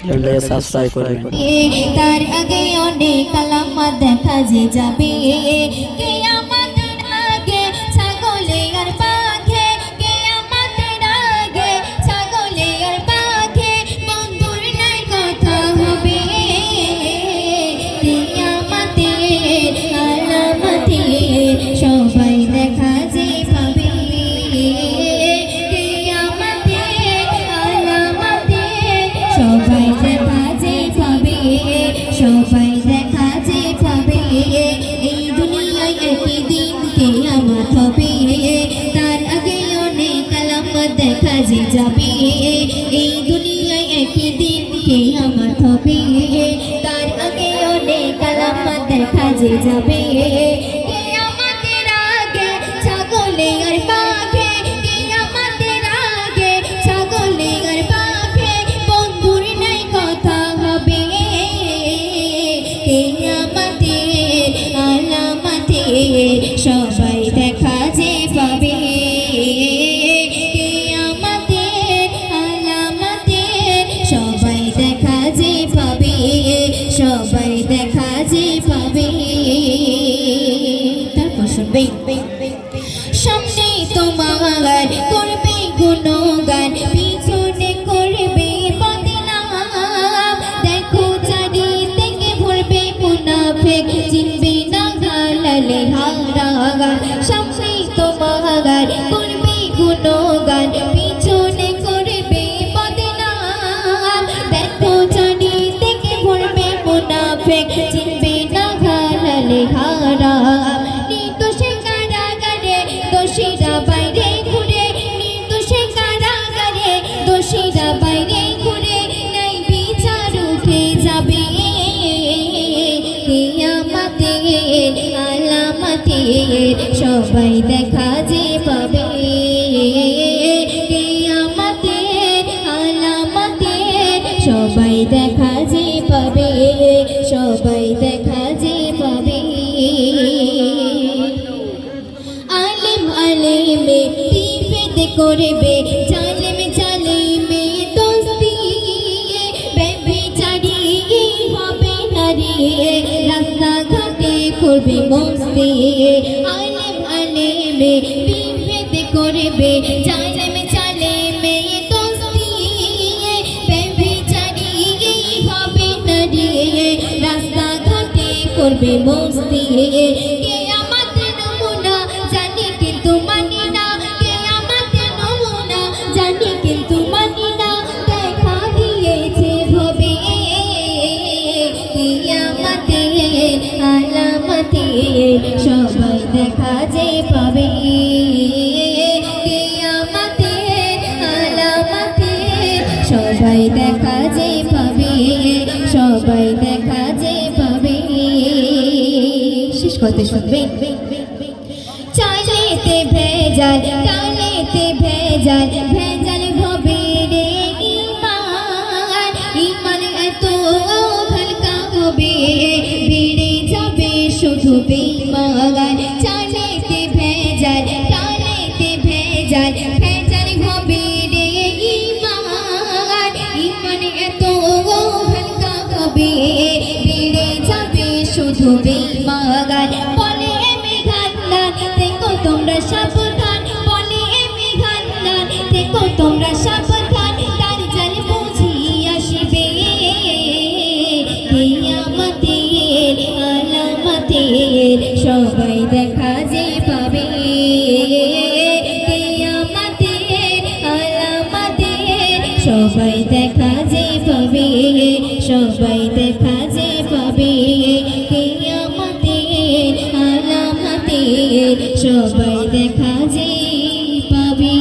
চ্যানেলটাকে সাবস্ক্রাইব করবেন। তার আগে অনেক আলামত দেখা যে যাবে, কিয়ামতের আগে ছাগলে আর পাখে, কিয়ামতের আগে ছাগলে আর পাখে বন্ধুর নাই কথা হবে। কিয়ামতের আলামতে সবাই দেখা যে পাবে, কিয়ামতের আলামতে সবাই দেখা যে পাবে, সবাই দেখা যে পাবে। এই দুনিয়ায় একদিন কিয়ামত হবে, তার আগে অনেক আলামত দেখা যে যাবে। এই দুনিয়ায় একদিন কিয়ামত হবে, তার আগে অনেক আলামত দেখা যে যাবে। কিয়ামতের আগে ছাগলে আর পাখে, কিয়ামতের আগে ছাগলে আর পাখে বন্ধুর নাই কথা হবে। কিয়ামতের আলামতে সবাই দেখা যে পাবে, কিয়ামতের আলামতে সবাই দেখা যে পাবে, সবাই দেখা যে পাবে। তারপর শুনবে, সামনে তোমার করবে গুণগান, পিছনে করবে বদনাম। দেখো চারিদিকে ভরবে মুনাফিক, চিনবে না গালালে হারাগান। সামনে তোমার করবে গুণগান, পিছনে করবে বদনাম। দেখো চারিদিকে ভরবে মুনাফিক, চিনবে না গালালে হারাম। নির্দোষে কারাগারে দোষীরা বাইরে ঘুরে, নির্দোষে কারাগারে দোষীরা বাইরে ঘুরে, নাই বিচার উঠে যাবে। কিয়ামতের আলামতে সবাই দেখা যে পাবে, কিয়ামতের আলামতে সবাই দেখা যে পাবে, সবাই দেখা যে পাবে। আলেম আলেমে বিভেদ করবে, জালেম জালেমে দোস্তি, ব্যভিচারী হবে নারী, রাস্তাঘাটে করবে মস্তি। আলেম আলেমে বিভেদ করবে, জালেম জালেমে দোস্তি, ব্যভিচারী হবে নারী, রাস্তাঘাটে করবে মস্তি। কিয়ামতের নমুনা জানি কিন্তু মানি না, কিয়ামতের নমুনা জানি কিন্তু মানি না, দেখা দিয়েছে ভবে। কিয়ামতের আলামতে সবাই দেখা যে পাবে, কিয়ামতের আলামতে সবাই দেখা যে পাবে, সবাই দেখা যে পাবে। শেষ করতে শুনবে, চালেতে ভেজাল ডালেতে ভেজাল, ভেজাল হবে রে ইমান। ইমান এত হালকা হবে, বেড়ে যাবে শুধু বেঈমান। চালেতে ভেজাল ডালেতে ভেজাল, ভেজাল হবে রে ইমান। ইমান এত হালকা হবে, বেড়ে যাবে শুধু বেঈমান। বলে মেঘান্নান দেখো তোমরা সাবধান, বলে মেঘান্নান দেখো তোমরা সাবধান, তার জাল বুঝি আসবে। কিয়ামতের আলামতে সবাই দেখা যে পাবে, কিয়ামতের আলামতে সবাই দেখা যে পাবে, সবাই দেখা যে পাবে। কিয়ামতের আলামতে সবাই দেখা যে পাবে।